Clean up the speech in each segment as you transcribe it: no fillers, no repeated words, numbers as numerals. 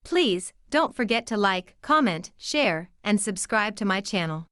Please, don't forget to like, comment, share, and subscribe to my channel.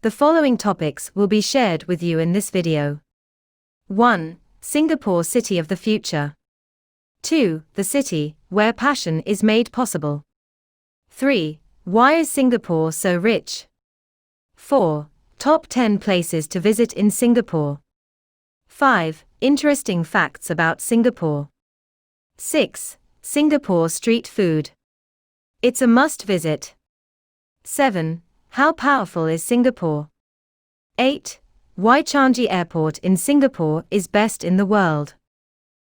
The following topics will be shared with you in this video. 1. Singapore City of the Future. 2. The city where passion is made possible. 3. Why is Singapore so rich? 4. Top 10 places to visit in Singapore. 5. Interesting facts about Singapore. 6. Singapore street food. It's a must visit. 7. How powerful is Singapore? 8. Why Changi Airport in Singapore is best in the world.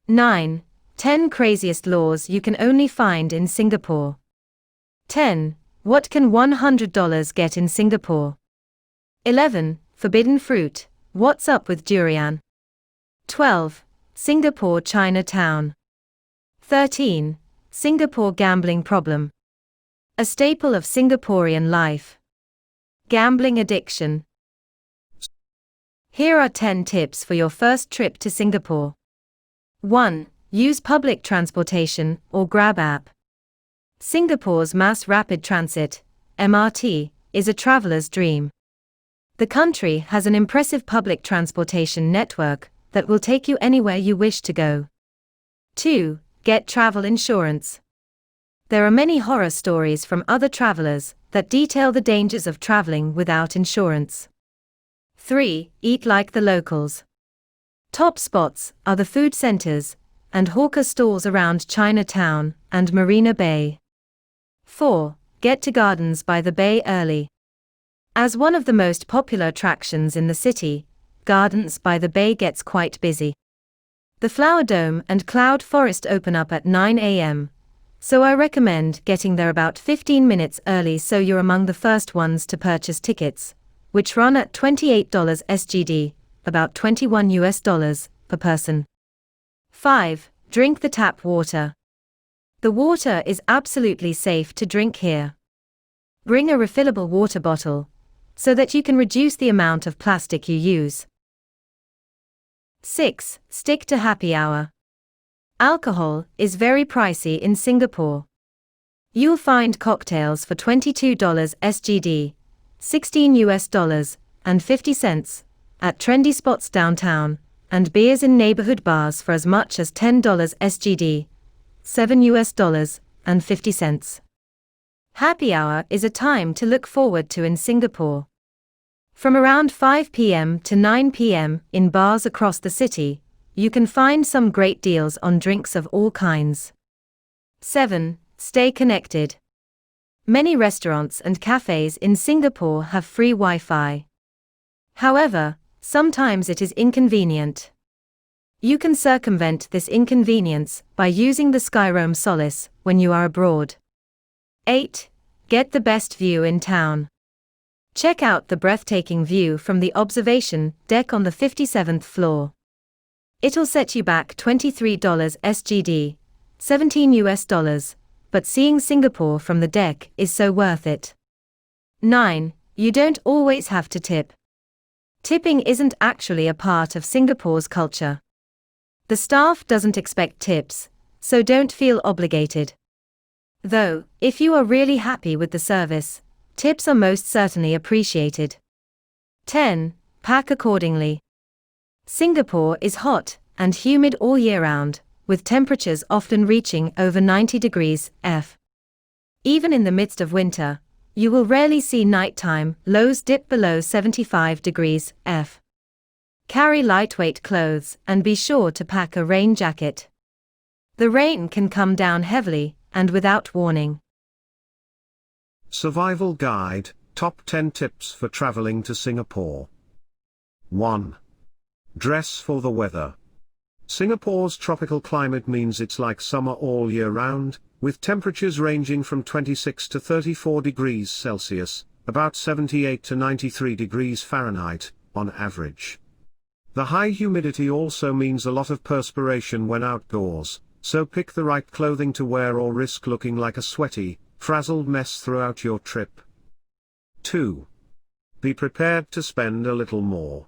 9. 10 craziest laws you can only find in Singapore. 10. What can $100 get in Singapore? 11. Forbidden fruit, what's up with durian? 12. Singapore Chinatown. 13. Singapore gambling problem. A staple of Singaporean life. Gambling addiction. Here are 10 tips for your first trip to Singapore. 1. Use public transportation or Grab app. Singapore's Mass Rapid Transit, MRT, is a traveler's dream. The country has an impressive public transportation network that will take you anywhere you wish to go. 2. Get travel insurance. There are many horror stories from other travelers that detail the dangers of traveling without insurance. 3. Eat like the locals. Top spots are the food centers and hawker stalls around Chinatown and Marina Bay. 4. Get to Gardens by the Bay early. As one of the most popular attractions in the city, Gardens by the Bay gets quite busy. The Flower Dome and Cloud Forest open up at 9 a.m., so I recommend getting there about 15 minutes early so you're among the first ones to purchase tickets, which run at $28 SGD, about $21 per person. 5. Drink the tap water. The water is absolutely safe to drink here. Bring a refillable water bottle, so that you can reduce the amount of plastic you use. 6. Stick to happy hour. Alcohol is very pricey in Singapore. You'll find cocktails for $22 SGD, $16 and 50 cents, at trendy spots downtown, and beers in neighborhood bars for as much as $10 SGD, $7 and 50 cents. Happy hour is a time to look forward to in Singapore. From around 5 p.m. to 9 p.m. in bars across the city, you can find some great deals on drinks of all kinds. 7. Stay connected. Many restaurants and cafes in Singapore have free Wi-Fi. However, sometimes it is inconvenient. You can circumvent this inconvenience by using the Skyroam Solace when you are abroad. 8. Get the best view in town. Check out the breathtaking view from the observation deck on the 57th floor. It'll set you back $23 SGD, $17, but seeing Singapore from the deck is so worth it. 9. You don't always have to tip. Tipping isn't actually a part of Singapore's culture. The staff doesn't expect tips, so don't feel obligated. Though, if you are really happy with the service, tips are most certainly appreciated. 10. Pack accordingly. Singapore is hot and humid all year round, with temperatures often reaching over 90 degrees F. Even in the midst of winter, you will rarely see nighttime lows dip below 75 degrees F. Carry lightweight clothes and be sure to pack a rain jacket. The rain can come down heavily and without warning. Survival Guide, Top 10 Tips for Traveling to Singapore. 1. Dress for the weather. Singapore's tropical climate means it's like summer all year round, with temperatures ranging from 26 to 34 degrees Celsius, about 78 to 93 degrees Fahrenheit, on average. The high humidity also means a lot of perspiration when outdoors, so pick the right clothing to wear or risk looking like a sweaty, frazzled mess throughout your trip. 2. Be prepared to spend a little more.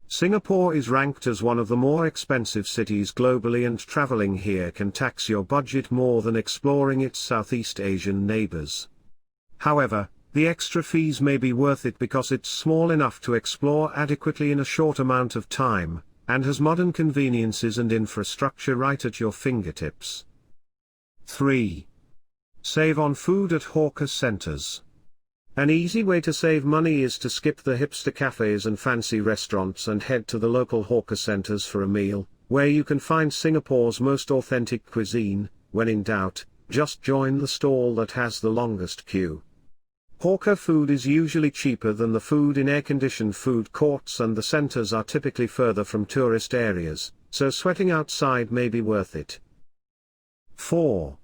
Singapore is ranked as one of the more expensive cities globally, and traveling here can tax your budget more than exploring its Southeast Asian neighbors. However, the extra fees may be worth it because it's small enough to explore adequately in a short amount of time, and has modern conveniences and infrastructure right at your fingertips. 3. Save on food at hawker centers. An easy way to save money is to skip the hipster cafes and fancy restaurants and head to the local hawker centers for a meal, where you can find Singapore's most authentic cuisine. When in doubt, just join the stall that has the longest queue. Hawker food is usually cheaper than the food in air-conditioned food courts, and the centers are typically further from tourist areas, so sweating outside may be worth it. 4.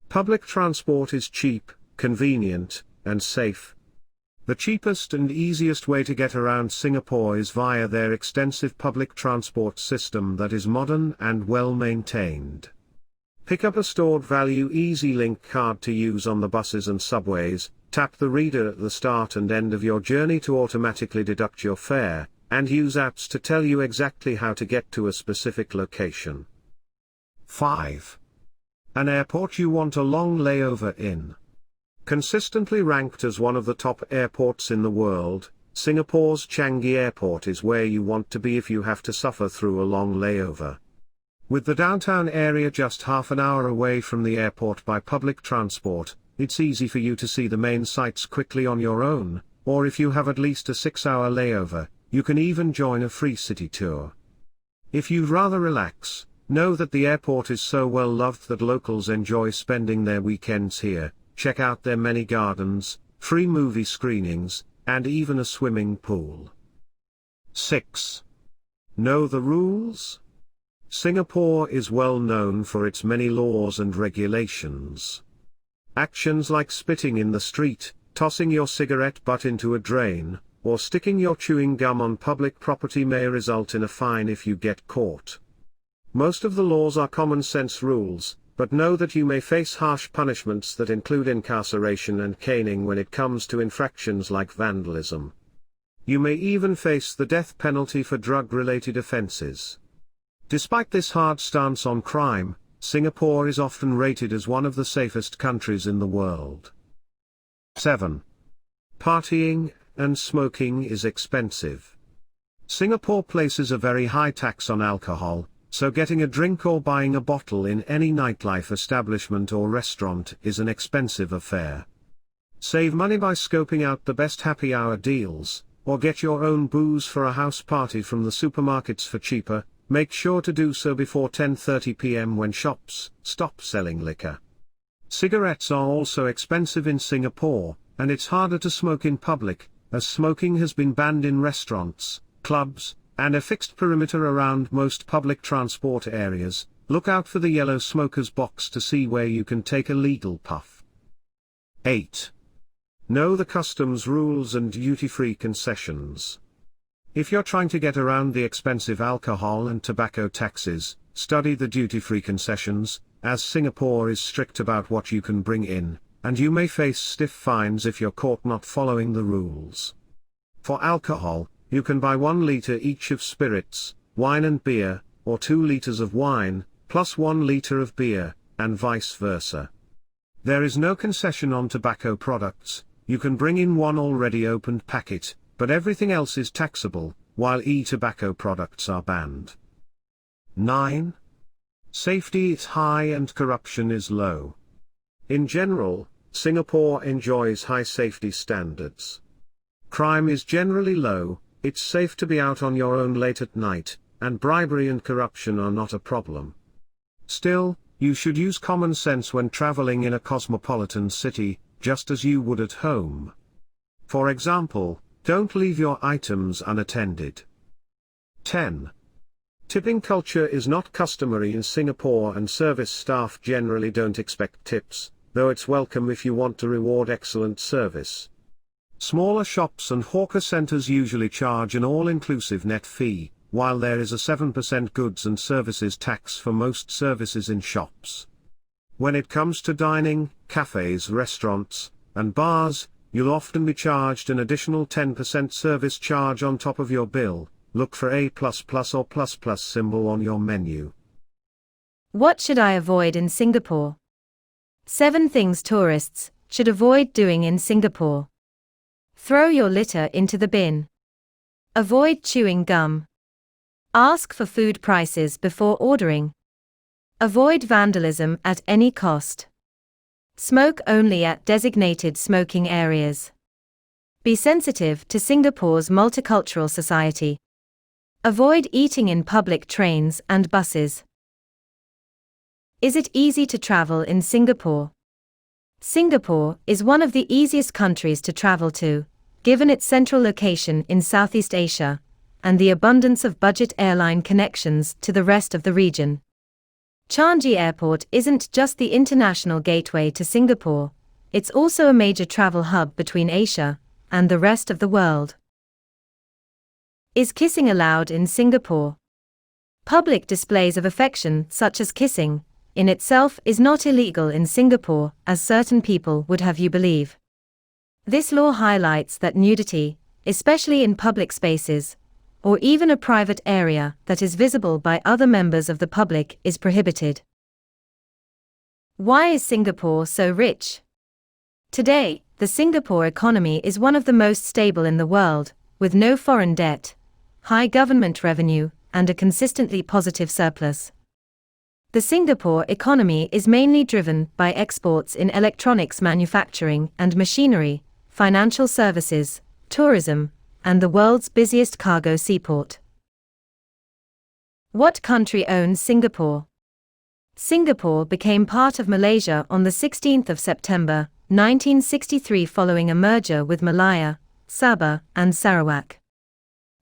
Public transport is cheap, convenient, and safe. The cheapest and easiest way to get around Singapore is via their extensive public transport system that is modern and well maintained. Pick up a stored value EasyLink card to use on the buses and subways, tap the reader at the start and end of your journey to automatically deduct your fare, and use apps to tell you exactly how to get to a specific location. 5. An airport you want a long layover in. Consistently ranked as one of the top airports in the world, Singapore's Changi Airport is where you want to be if you have to suffer through a long layover. With the downtown area just half an hour away from the airport by public transport, it's easy for you to see the main sites quickly on your own, or if you have at least a 6-hour layover, you can even join a free city tour. If you'd rather relax, know that the airport is so well loved that locals enjoy spending their weekends here. Check out their many gardens, free movie screenings, and even a swimming pool. 6. Know the rules? Singapore is well known for its many laws and regulations. Actions like spitting in the street, tossing your cigarette butt into a drain, or sticking your chewing gum on public property may result in a fine if you get caught. Most of the laws are common sense rules, but know that you may face harsh punishments that include incarceration and caning when it comes to infractions like vandalism. You may even face the death penalty for drug-related offenses. Despite this hard stance on crime, Singapore is often rated as one of the safest countries in the world. 7. Partying and smoking is expensive. Singapore places a very high tax on alcohol, so getting a drink or buying a bottle in any nightlife establishment or restaurant is an expensive affair. Save money by scoping out the best happy hour deals, or get your own booze for a house party from the supermarkets for cheaper. Make sure to do so before 10:30 p.m. when shops stop selling liquor. Cigarettes are also expensive in Singapore, and it's harder to smoke in public, as smoking has been banned in restaurants, clubs, and a fixed perimeter around most public transport areas. Look out for the yellow smoker's box to see where you can take a legal puff. 8. Know the customs rules and duty-free concessions. If you're trying to get around the expensive alcohol and tobacco taxes, study the duty-free concessions, as Singapore is strict about what you can bring in, and you may face stiff fines if you're caught not following the rules. For alcohol, you can buy 1 liter each of spirits, wine and beer, or 2 liters of wine, plus 1 liter of beer, and vice versa. There is no concession on tobacco products. You can bring in one already opened packet, but everything else is taxable, while e-tobacco products are banned. 9. Safety is high and corruption is low. In general, Singapore enjoys high safety standards. Crime is generally low, it's safe to be out on your own late at night, and bribery and corruption are not a problem. Still, you should use common sense when traveling in a cosmopolitan city, just as you would at home. For example, don't leave your items unattended. 10. Tipping culture is not customary in Singapore and service staff generally don't expect tips, though it's welcome if you want to reward excellent service. Smaller shops and hawker centers usually charge an all-inclusive net fee, while there is a 7% goods and services tax for most services in shops. When it comes to dining, cafes, restaurants, and bars, you'll often be charged an additional 10% service charge on top of your bill. Look for a ++ or ++ symbol on your menu. What should I avoid in Singapore? 7 things tourists should avoid doing in Singapore. Throw your litter into the bin. Avoid chewing gum. Ask for food prices before ordering. Avoid vandalism at any cost. Smoke only at designated smoking areas. Be sensitive to Singapore's multicultural society. Avoid eating in public trains and buses. Is it easy to travel in Singapore? Singapore is one of the easiest countries to travel to, given its central location in Southeast Asia, and the abundance of budget airline connections to the rest of the region. Changi Airport isn't just the international gateway to Singapore, it's also a major travel hub between Asia and the rest of the world. Is kissing allowed in Singapore? Public displays of affection, such as kissing, in itself is not illegal in Singapore, as certain people would have you believe. This law highlights that nudity, especially in public spaces, or even a private area that is visible by other members of the public, is prohibited. Why is Singapore so rich? Today, the Singapore economy is one of the most stable in the world, with no foreign debt, high government revenue, and a consistently positive surplus. The Singapore economy is mainly driven by exports in electronics manufacturing and machinery, financial services, tourism, and the world's busiest cargo seaport. What country owns Singapore? Singapore became part of Malaysia on the 16th of September, 1963 following a merger with Malaya, Sabah, and Sarawak.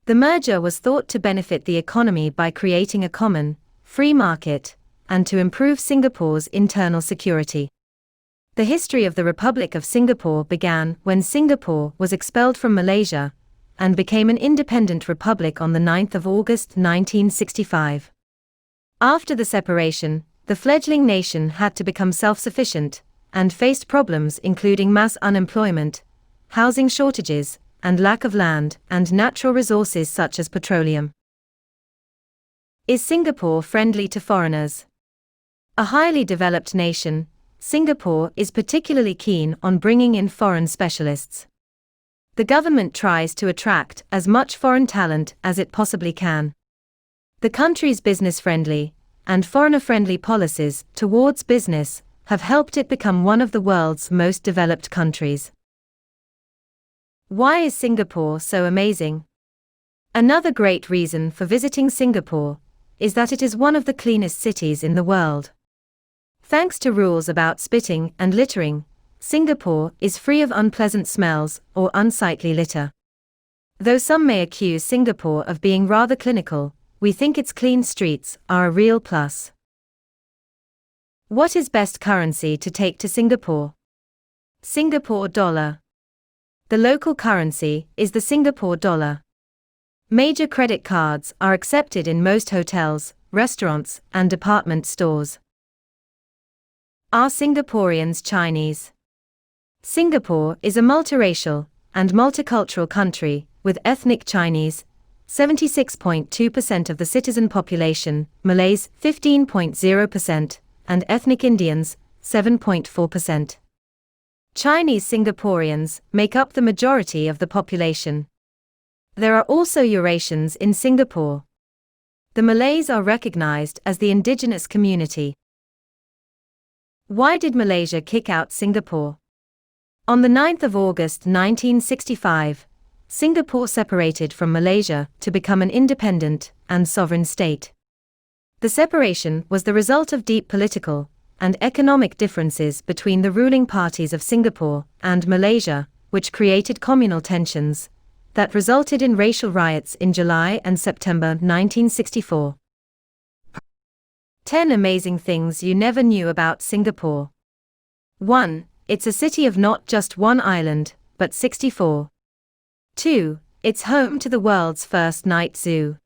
The merger was thought to benefit the economy by creating a common, free market, and to improve Singapore's internal security. The history of the Republic of Singapore began when Singapore was expelled from Malaysia, and became an independent republic on the 9th of August 1965. After the separation, the fledgling nation had to become self-sufficient, and faced problems including mass unemployment, housing shortages, and lack of land and natural resources such as petroleum. Is Singapore friendly to foreigners? A highly developed nation, Singapore is particularly keen on bringing in foreign specialists. The government tries to attract as much foreign talent as it possibly can. The country's business-friendly and foreigner-friendly policies towards business have helped it become one of the world's most developed countries. Why is Singapore so amazing? Another great reason for visiting Singapore is that it is one of the cleanest cities in the world. Thanks to rules about spitting and littering, Singapore is free of unpleasant smells or unsightly litter. Though some may accuse Singapore of being rather clinical, we think its clean streets are a real plus. What is best currency to take to Singapore? Singapore dollar. The local currency is the Singapore dollar. Major credit cards are accepted in most hotels, restaurants, and department stores. Are Singaporeans Chinese? Singapore is a multiracial and multicultural country, with ethnic Chinese, 76.2% of the citizen population, Malays, 15.0%, and ethnic Indians, 7.4%. Chinese Singaporeans make up the majority of the population. There are also Eurasians in Singapore. The Malays are recognized as the indigenous community. Why did Malaysia kick out Singapore? On the 9th of August 1965, Singapore separated from Malaysia to become an independent and sovereign state. The separation was the result of deep political and economic differences between the ruling parties of Singapore and Malaysia, which created communal tensions that resulted in racial riots in July and September 1964. 10 amazing things you never knew about Singapore. 1. It's a city of not just one island, but 64. 2. It's home to the world's first night zoo.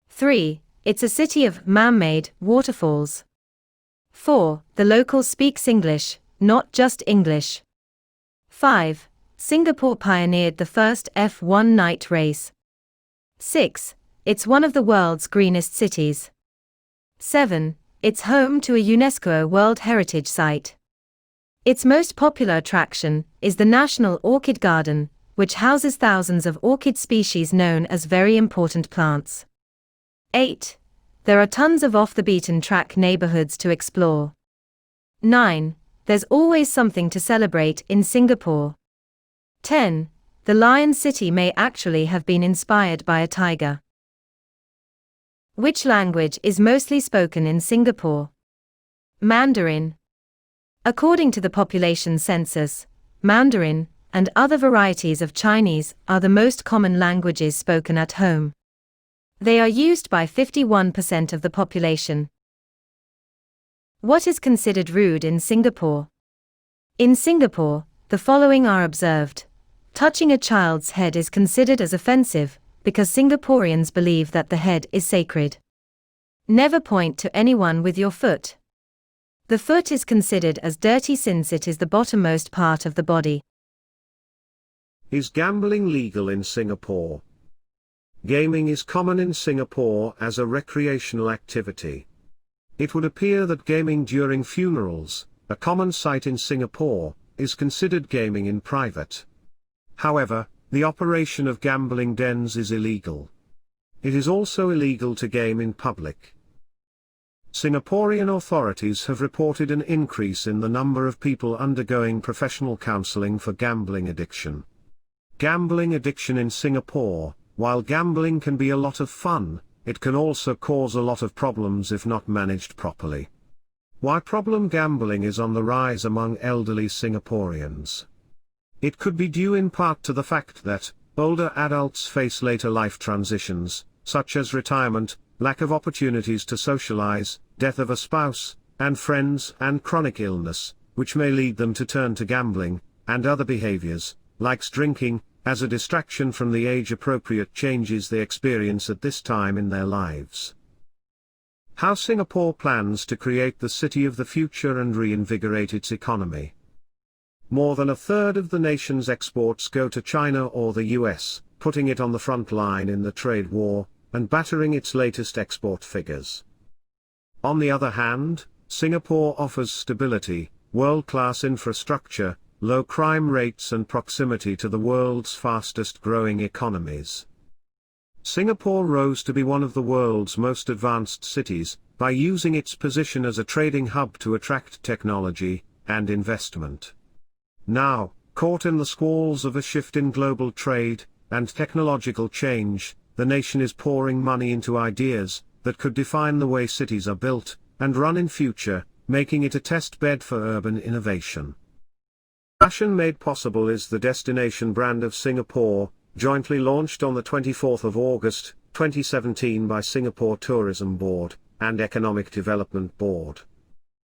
3. It's a city of man-made waterfalls. 4. The locals speak Singlish, not just English. 5. Singapore pioneered the first F1 night race. 6. It's one of the world's greenest cities. 7. It's home to a UNESCO World Heritage Site. Its most popular attraction is the National Orchid Garden, which houses thousands of orchid species known as very important plants. 8. There are tons of off-the-beaten-track neighborhoods to explore. 9. There's always something to celebrate in Singapore. 10. The Lion City may actually have been inspired by a tiger. Which language is mostly spoken in Singapore? Mandarin. According to the population census, Mandarin and other varieties of Chinese are the most common languages spoken at home. They are used by 51% of the population. What is considered rude in Singapore? In Singapore, the following are observed. Touching a child's head is considered as offensive, because Singaporeans believe that the head is sacred. Never point to anyone with your foot. The foot is considered as dirty since it is the bottommost part of the body. Is gambling legal in Singapore? Gaming is common in Singapore as a recreational activity. It would appear that gaming during funerals, a common sight in Singapore, is considered gaming in private. However, the operation of gambling dens is illegal. It is also illegal to game in public. Singaporean authorities have reported an increase in the number of people undergoing professional counseling for gambling addiction. Gambling addiction in Singapore, while gambling can be a lot of fun, it can also cause a lot of problems if not managed properly. Why problem gambling is on the rise among elderly Singaporeans? It could be due in part to the fact that older adults face later life transitions, such as retirement, lack of opportunities to socialize, death of a spouse and friends, and chronic illness, which may lead them to turn to gambling and other behaviors, like drinking, as a distraction from the age-appropriate changes they experience at this time in their lives. How Singapore plans to create the city of the future and reinvigorate its economy. More than a third of the nation's exports go to China or the US, putting it on the front line in the trade war, and battering its latest export figures. On the other hand, Singapore offers stability, world-class infrastructure, low crime rates and proximity to the world's fastest-growing economies. Singapore rose to be one of the world's most advanced cities, by using its position as a trading hub to attract technology and investment. Now, caught in the squalls of a shift in global trade and technological change, the nation is pouring money into ideas that could define the way cities are built and run in future, making it a test bed for urban innovation. Passion Made Possible is the destination brand of Singapore, jointly launched on the 24th of August, 2017 by Singapore Tourism Board and Economic Development Board.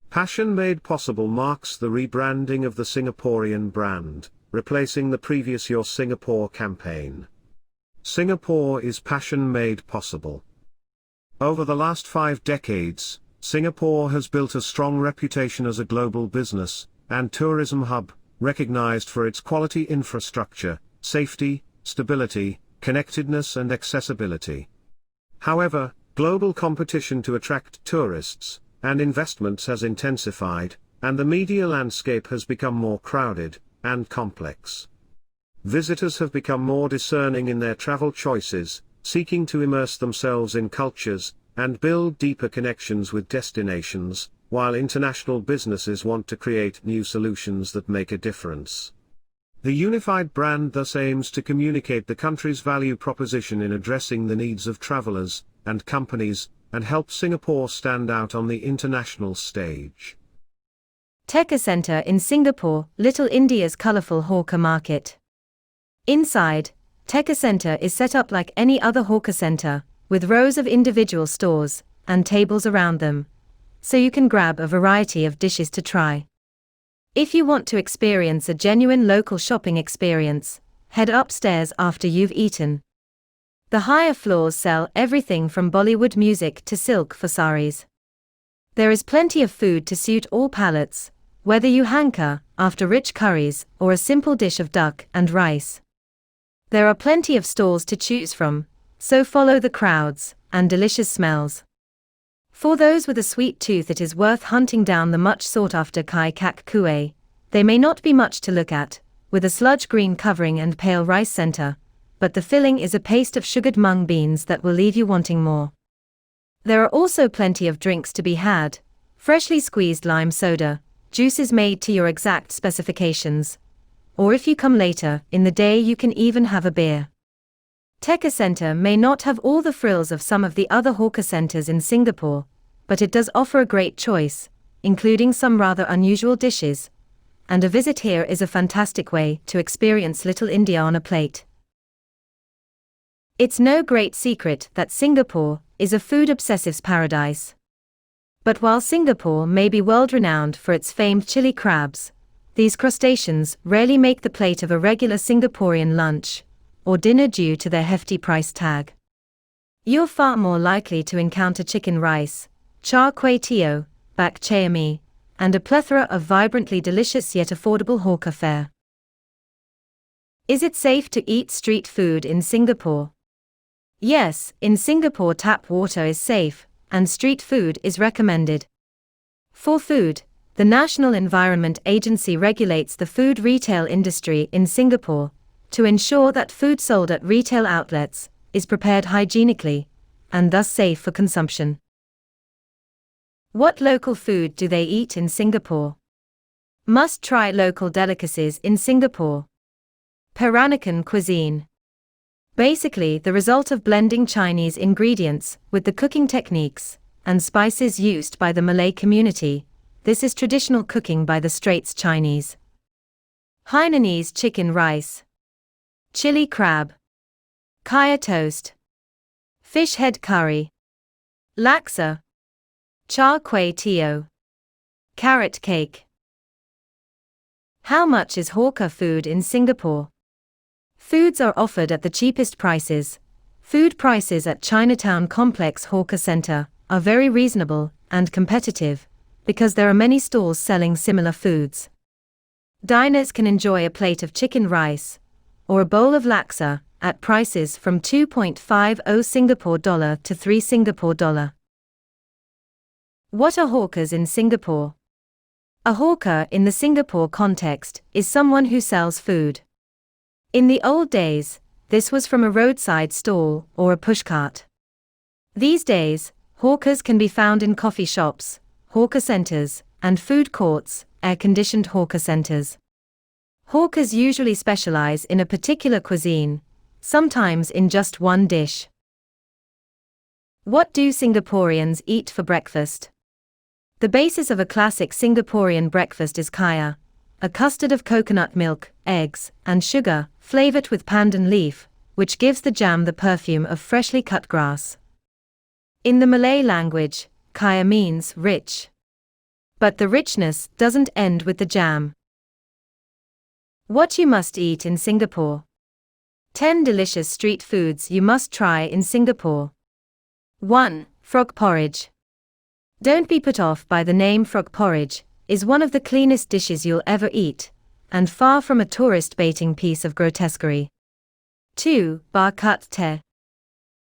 Passion Made Possible marks the rebranding of the Singaporean brand, replacing the previous Your Singapore campaign. Singapore is passion made possible. Over the last 5 decades, Singapore has built a strong reputation as a global business and tourism hub, recognized for its quality infrastructure, safety, stability, connectedness and accessibility. However, global competition to attract tourists and investments has intensified, and the media landscape has become more crowded and complex. Visitors have become more discerning in their travel choices, seeking to immerse themselves in cultures and build deeper connections with destinations, while international businesses want to create new solutions that make a difference. The unified brand thus aims to communicate the country's value proposition in addressing the needs of travelers and companies, and help Singapore stand out on the international stage. Tekka Centre in Singapore, Little India's colourful hawker market. Inside, Tekka Centre is set up like any other hawker centre, with rows of individual stores and tables around them, so you can grab a variety of dishes to try. If you want to experience a genuine local shopping experience, head upstairs after you've eaten. The higher floors sell everything from Bollywood music to silk for saris. There is plenty of food to suit all palates, whether you hanker after rich curries or a simple dish of duck and rice. There are plenty of stalls to choose from, so follow the crowds and delicious smells. For those with a sweet tooth, it is worth hunting down the much sought-after Kai Kak Kue. They may not be much to look at, with a sludge green covering and pale rice center, but the filling is a paste of sugared mung beans that will leave you wanting more. There are also plenty of drinks to be had: freshly squeezed lime soda, juices made to your exact specifications, or if you come later in the day you can even have a beer. Tekka Centre may not have all the frills of some of the other hawker centres in Singapore, but it does offer a great choice, including some rather unusual dishes, and a visit here is a fantastic way to experience Little India on a plate. It's no great secret that Singapore is a food obsessive's paradise. But while Singapore may be world-renowned for its famed chili crabs, these crustaceans rarely make the plate of a regular Singaporean lunch or dinner due to their hefty price tag. You're far more likely to encounter chicken rice, char kway teow, bak chai mee, and a plethora of vibrantly delicious yet affordable hawker fare. Is it safe to eat street food in Singapore? Yes, in Singapore tap water is safe, and street food is recommended. For food, the National Environment Agency regulates the food retail industry in Singapore to ensure that food sold at retail outlets is prepared hygienically and thus safe for consumption. What local food do they eat in Singapore? Must try local delicacies in Singapore. Peranakan cuisine. Basically the result of blending Chinese ingredients with the cooking techniques and spices used by the Malay community. This is traditional cooking by the Straits Chinese. Hainanese chicken rice, chili crab, kaya toast, fish head curry, laksa, char kway teow, carrot cake. How much is hawker food in Singapore? Foods are offered at the cheapest prices. Food prices at Chinatown Complex Hawker Centre are very reasonable and competitive, because there are many stalls selling similar foods. Diners can enjoy a plate of chicken rice or a bowl of laksa at prices from 2.50 Singapore dollar to 3 Singapore dollar. What are hawkers in Singapore? A hawker in the Singapore context is someone who sells food. In the old days, this was from a roadside stall or a pushcart. These days, hawkers can be found in coffee shops, hawker centers, and food courts, air-conditioned hawker centers. Hawkers usually specialize in a particular cuisine, sometimes in just one dish. What do Singaporeans eat for breakfast? The basis of a classic Singaporean breakfast is kaya, a custard of coconut milk, eggs, and sugar, flavored with pandan leaf, which gives the jam the perfume of freshly cut grass. In the Malay language, kaya means rich. But the richness doesn't end with the jam. What you must eat in Singapore. 10 delicious street foods you must try in Singapore. 1. Frog porridge. Don't be put off by the name. Frog porridge is one of the cleanest dishes you'll ever eat, and far from a tourist baiting piece of grotesquerie. 2. Bar cut te.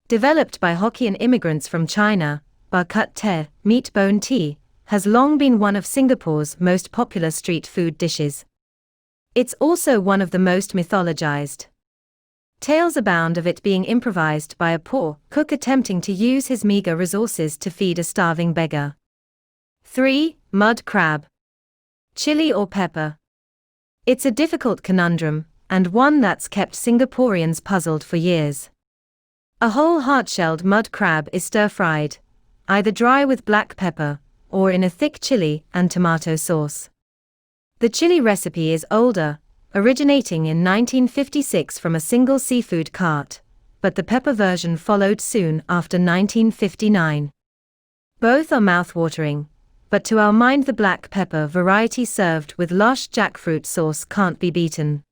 Developed by Hokkien immigrants from China, bar cut te, meat bone tea, has long been one of Singapore's most popular street food dishes. It's also one of the most mythologized. Tales abound of it being improvised by a poor cook attempting to use his meager resources to feed a starving beggar. 3. Mud crab. Chili or pepper? It's a difficult conundrum, and one that's kept Singaporeans puzzled for years. A whole hard-shelled mud crab is stir-fried, either dry with black pepper, or in a thick chili and tomato sauce. The chili recipe is older, originating in 1956 from a single seafood cart, but the pepper version followed soon after 1959. Both are mouth-watering, but to our mind the black pepper variety served with lush jackfruit sauce can't be beaten.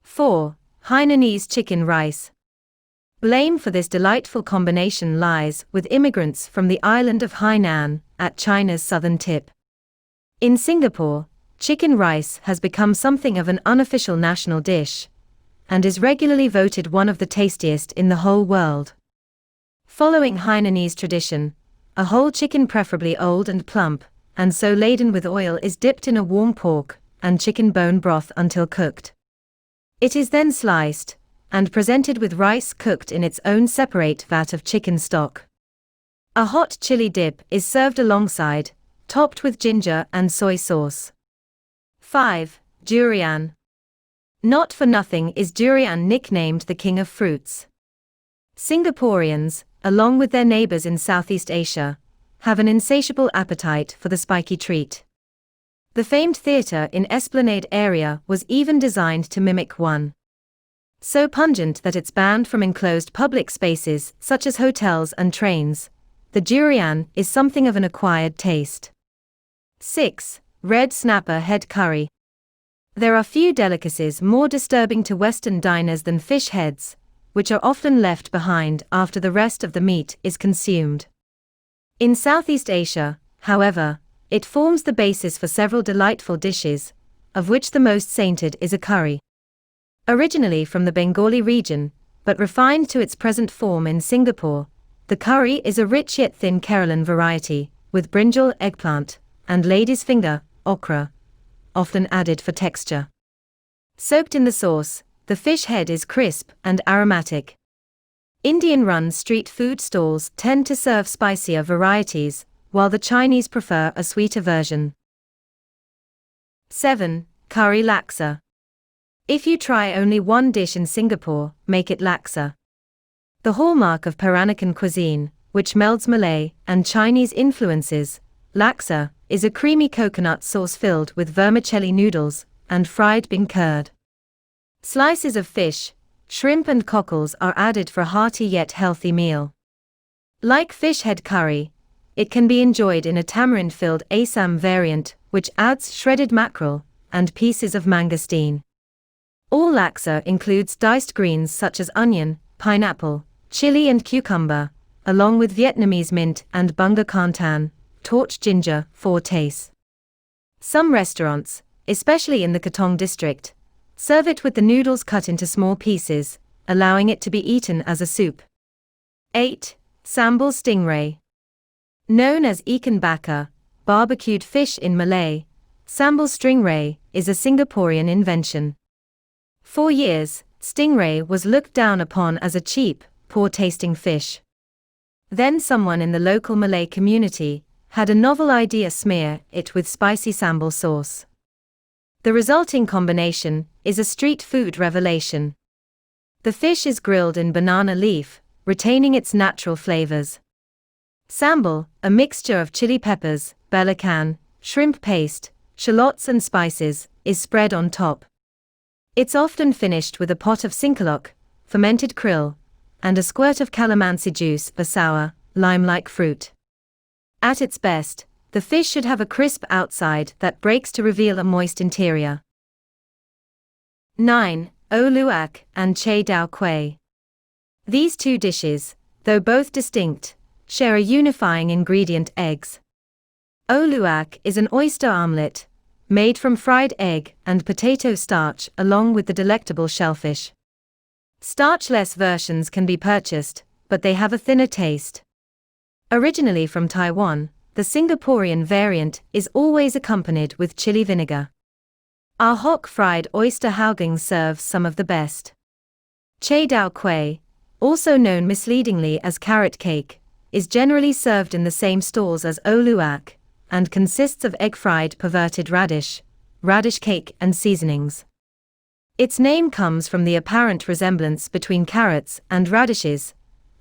4. Hainanese chicken rice. Blame for this delightful combination lies with immigrants from the island of Hainan, at China's southern tip. In Singapore, chicken rice has become something of an unofficial national dish, and is regularly voted one of the tastiest in the whole world. Following Hainanese tradition, a whole chicken, preferably old and plump, and so laden with oil, is dipped in a warm pork and chicken bone broth until cooked. It is then sliced and presented with rice cooked in its own separate vat of chicken stock. A hot chili dip is served alongside, topped with ginger and soy sauce. 5. Durian. Not for nothing is durian nicknamed the king of fruits. Singaporeans, along with their neighbors in Southeast Asia, have an insatiable appetite for the spiky treat. The famed theatre in Esplanade area was even designed to mimic one. So pungent that it's banned from enclosed public spaces such as hotels and trains, the durian is something of an acquired taste. 6. Red snapper head curry. There are few delicacies more disturbing to Western diners than fish heads, which are often left behind after the rest of the meat is consumed. In Southeast Asia, however, it forms the basis for several delightful dishes, of which the most sainted is a curry. Originally from the Bengali region, but refined to its present form in Singapore, the curry is a rich yet thin Kerala variety, with brinjal, eggplant, and lady's finger, okra, often added for texture. Soaked in the sauce, the fish head is crisp and aromatic. Indian-run street food stalls tend to serve spicier varieties, while the Chinese prefer a sweeter version. 7. Curry laksa. If you try only one dish in Singapore, make it laksa. The hallmark of Peranakan cuisine, which melds Malay and Chinese influences, laksa is a creamy coconut sauce filled with vermicelli noodles and fried bean curd. Slices of fish, shrimp and cockles are added for a hearty yet healthy meal. Like fish head curry, it can be enjoyed in a tamarind-filled Assam variant, which adds shredded mackerel and pieces of mangosteen. All laksa includes diced greens such as onion, pineapple, chili and cucumber, along with Vietnamese mint and bunga khantan, torch ginger, for taste. Some restaurants, especially in the Katong district, serve it with the noodles cut into small pieces, allowing it to be eaten as a soup. 8. Sambal stingray. Known as ikan bakar, barbecued fish in Malay, sambal stingray is a Singaporean invention. For years, stingray was looked down upon as a cheap, poor-tasting fish. Then someone in the local Malay community had a novel idea: smear it with spicy sambal sauce. The resulting combination is a street food revelation. The fish is grilled in banana leaf, retaining its natural flavors. Sambal, a mixture of chili peppers, belacan, shrimp paste, shallots and spices, is spread on top. It's often finished with a pot of singkalok, fermented krill, and a squirt of calamansi juice, a sour, lime-like fruit. At its best, the fish should have a crisp outside that breaks to reveal a moist interior. 9. O luak and che dao kueh. These two dishes, though both distinct, share a unifying ingredient: eggs. O luak is an oyster omelette, made from fried egg and potato starch along with the delectable shellfish. Starchless versions can be purchased, but they have a thinner taste. Originally from Taiwan, the Singaporean variant is always accompanied with chili vinegar. Our hock fried oyster haugang serves some of the best. Chai dao kueh, also known misleadingly as carrot cake, is generally served in the same stalls as o luwak, and consists of egg-fried perverted radish, radish cake and seasonings. Its name comes from the apparent resemblance between carrots and radishes,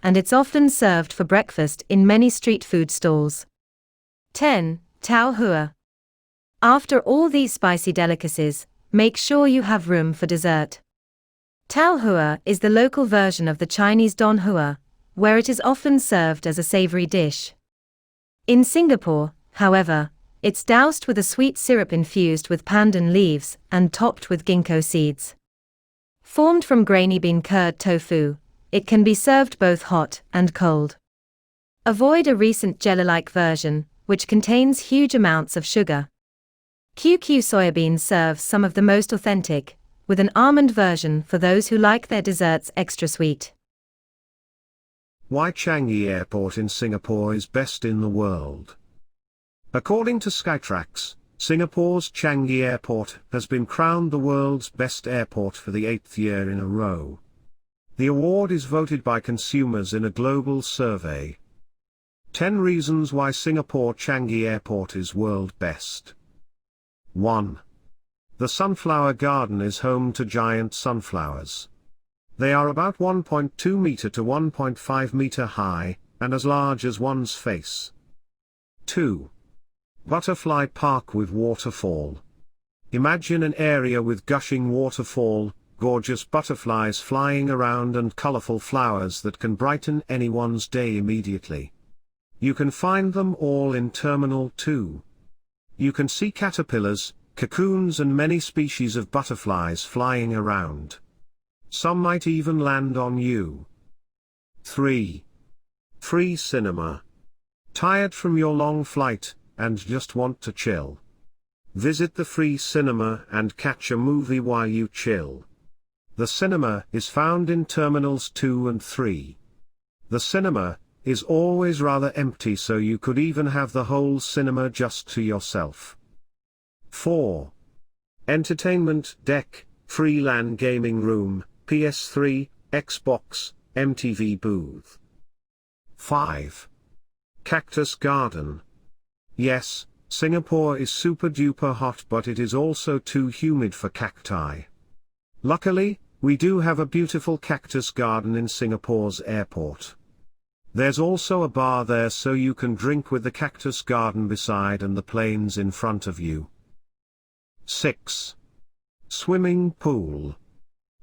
and it's often served for breakfast in many street food stalls. 10. Tau Hua. After all these spicy delicacies, make sure you have room for dessert. Tau Hua is the local version of the Chinese Don Hua, where it is often served as a savory dish. In Singapore, however, it's doused with a sweet syrup infused with pandan leaves and topped with ginkgo seeds. Formed from grainy bean curd tofu, it can be served both hot and cold. Avoid a recent jelly-like version, which contains huge amounts of sugar. QQ Soyabean serves some of the most authentic, with an almond version for those who like their desserts extra sweet. Why Changi Airport in Singapore is best in the world. According to Skytrax, Singapore's Changi Airport has been crowned the world's best airport for the 8th year in a row. The award is voted by consumers in a global survey. 10 reasons why Singapore Changi Airport is world best. 1. The Sunflower Garden is home to giant sunflowers. They are about 1.2 meter to 1.5 meter high, and as large as one's face. 2. Butterfly Park with waterfall. Imagine an area with gushing waterfall, gorgeous butterflies flying around and colorful flowers that can brighten anyone's day immediately. You can find them all in Terminal 2. You can see caterpillars, cocoons and many species of butterflies flying around. Some might even land on you. 3. Free cinema. Tired from your long flight, and just want to chill? Visit the free cinema and catch a movie while you chill. The cinema is found in Terminals 2 and 3. The cinema is always rather empty, so you could even have the whole cinema just to yourself. 4. Entertainment Deck, Free LAN Gaming Room, PS3, Xbox, MTV Booth. 5. Cactus Garden. Yes, Singapore is super duper hot, but it is also too humid for cacti. Luckily, we do have a beautiful cactus garden in Singapore's airport. There's also a bar there, so you can drink with the cactus garden beside and the planes in front of you. 6. Swimming pool.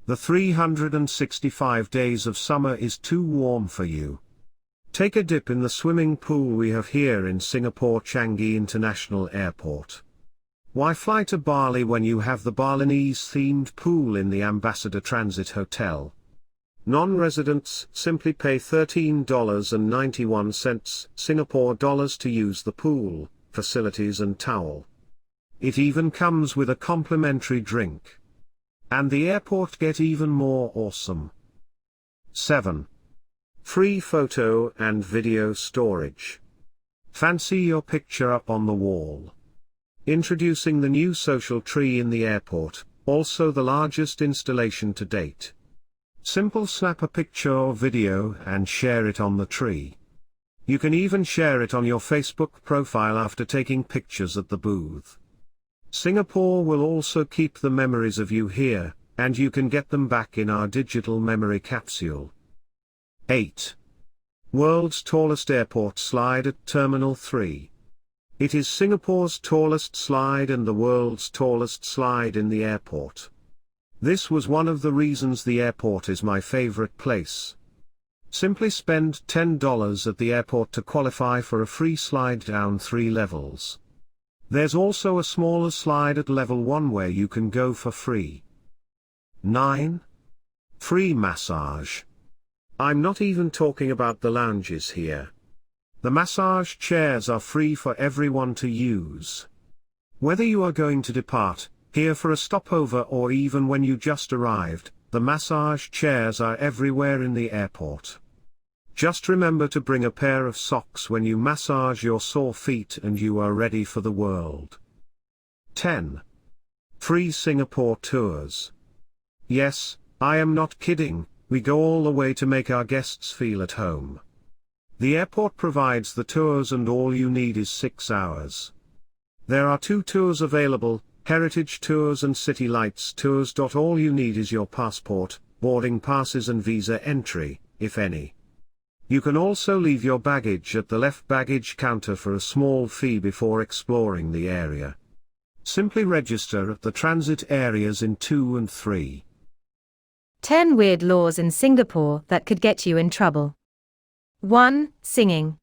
The 365 days of summer is too warm for you. Take a dip in the swimming pool we have here in Singapore Changi International Airport. Why fly to Bali when you have the Balinese-themed pool in the Ambassador Transit Hotel? Non-residents simply pay $13.91 Singapore dollars to use the pool, facilities and towel. It even comes with a complimentary drink. And the airport get even more awesome. 7. Free photo and video storage. Fancy your picture up on the wall. Introducing the new social tree in the airport, also the largest installation to date. Simple: snap a picture or video and share it on the tree. You can even share it on your Facebook profile after taking pictures at the booth. Singapore will also keep the memories of you here, and you can get them back in our digital memory capsule. 8. World's tallest airport slide at Terminal 3. It is Singapore's tallest slide and the world's tallest slide in the airport. This was one of the reasons the airport is my favorite place. Simply spend $10 at the airport to qualify for a free slide down 3 levels. There's also a smaller slide at level 1 where you can go for free. 9. Free massage. I'm not even talking about the lounges here. The massage chairs are free for everyone to use. Whether you are going to depart, here for a stopover, or even when you just arrived, the massage chairs are everywhere in the airport. Just remember to bring a pair of socks when you massage your sore feet and you are ready for the world. 10. Free Singapore tours. Yes, I am not kidding, we go all the way to make our guests feel at home. The airport provides the tours and all you need is 6 hours. There are 2 tours available, Heritage Tours and City Lights Tours. All you need is your passport, boarding passes and visa entry, if any. You can also leave your baggage at the left baggage counter for a small fee before exploring the area. Simply register at the transit areas in 2 and 3. 10 weird laws in Singapore that could get you in trouble. 1. Singing.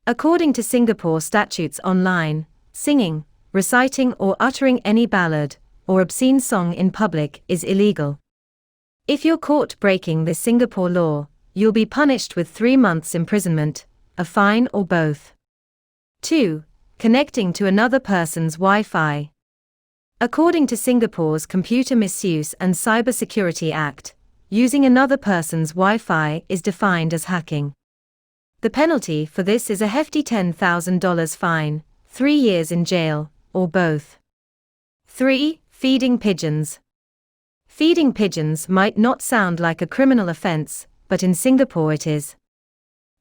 According to Singapore statutes online, singing, reciting or uttering any ballad or obscene song in public is illegal. If you're caught breaking this Singapore law, you'll be punished with 3 months imprisonment, a fine or both. 2. Connecting to another person's Wi-Fi. According to Singapore's Computer Misuse and Cybersecurity Act, using another person's Wi-Fi is defined as hacking. The penalty for this is a hefty $10,000 fine, 3 years in jail, or both. 3. Feeding pigeons. Feeding pigeons might not sound like a criminal offense, but in Singapore it is.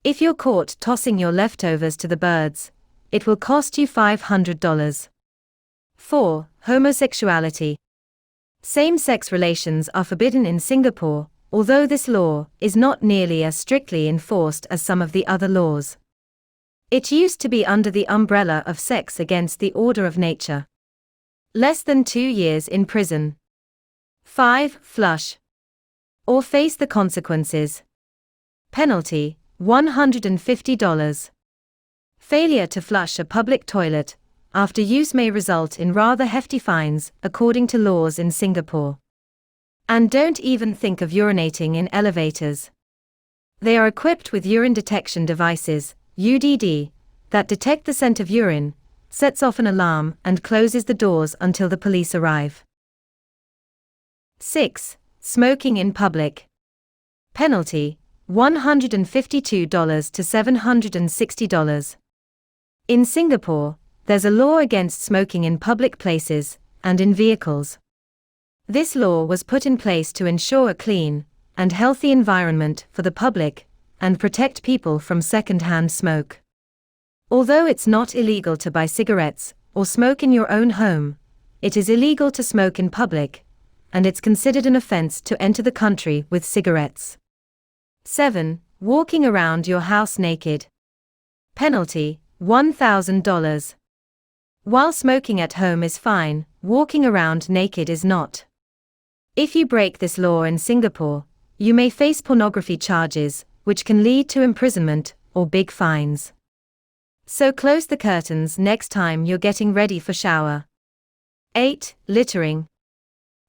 If you're caught tossing your leftovers to the birds, it will cost you $500. 4. Homosexuality. Same-sex relations are forbidden in Singapore, although this law is not nearly as strictly enforced as some of the other laws. It used to be under the umbrella of sex against the order of nature. Less than 2 years in prison. 5. Flush. Or face the consequences. Penalty, $150. Failure to flush a public toilet after use may result in rather hefty fines, according to laws in Singapore. And don't even think of urinating in elevators. They are equipped with urine detection devices, UDD, that detect the scent of urine, sets off an alarm and closes the doors until the police arrive. 6. Smoking in public. Penalty, $152 to $760. In Singapore, there's a law against smoking in public places and in vehicles. This law was put in place to ensure a clean and healthy environment for the public and protect people from second-hand smoke. Although it's not illegal to buy cigarettes or smoke in your own home, it is illegal to smoke in public, and it's considered an offense to enter the country with cigarettes. 7. Walking around your house naked. Penalty, $1,000. While smoking at home is fine, walking around naked is not. If you break this law in Singapore, you may face pornography charges, which can lead to imprisonment or big fines. So close the curtains next time you're getting ready for shower. 8. Littering.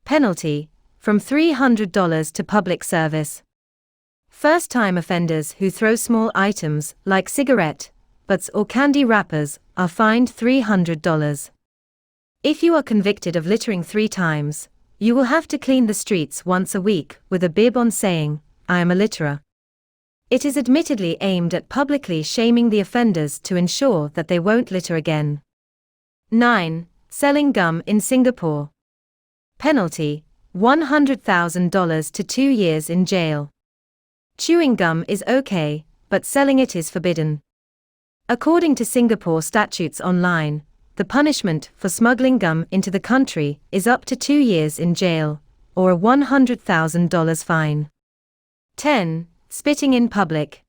Penalty, from $300 to public service. First-time offenders who throw small items like cigarette butts or candy wrappers are fined $300. If you are convicted of littering 3 times, you will have to clean the streets once a week with a bib on saying, "I am a litterer." It is admittedly aimed at publicly shaming the offenders to ensure that they won't litter again. 9. Selling gum in Singapore. Penalty, $100,000 to 2 years in jail. Chewing gum is okay, but selling it is forbidden. According to Singapore statutes online, the punishment for smuggling gum into the country is up to 2 years in jail, or a $100,000 fine. 10. Spitting in public.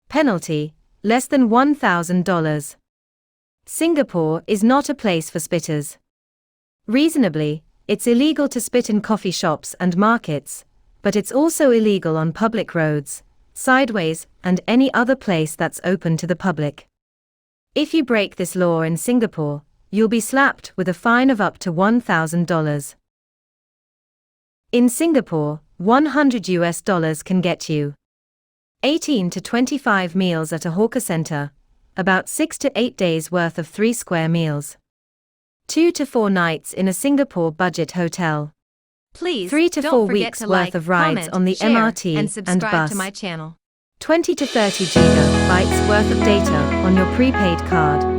Penalty, less than $1,000. Singapore is not a place for spitters. Reasonably, it's illegal to spit in coffee shops and markets, but it's also illegal on public roads, sideways, and any other place that's open to the public. If you break this law in Singapore, you'll be slapped with a fine of up to $1,000. In Singapore, $100 can get you 18 to 25 meals at a hawker center, about 6 to 8 days worth of 3 square meals. 2 to 4 nights in a Singapore budget hotel. Please 3 to don't 4 forget weeks to worth like, of rides comment, on the share, MRT and and subscribe bus. to my channel. 20 to 30 gigabytes worth of data on your prepaid card.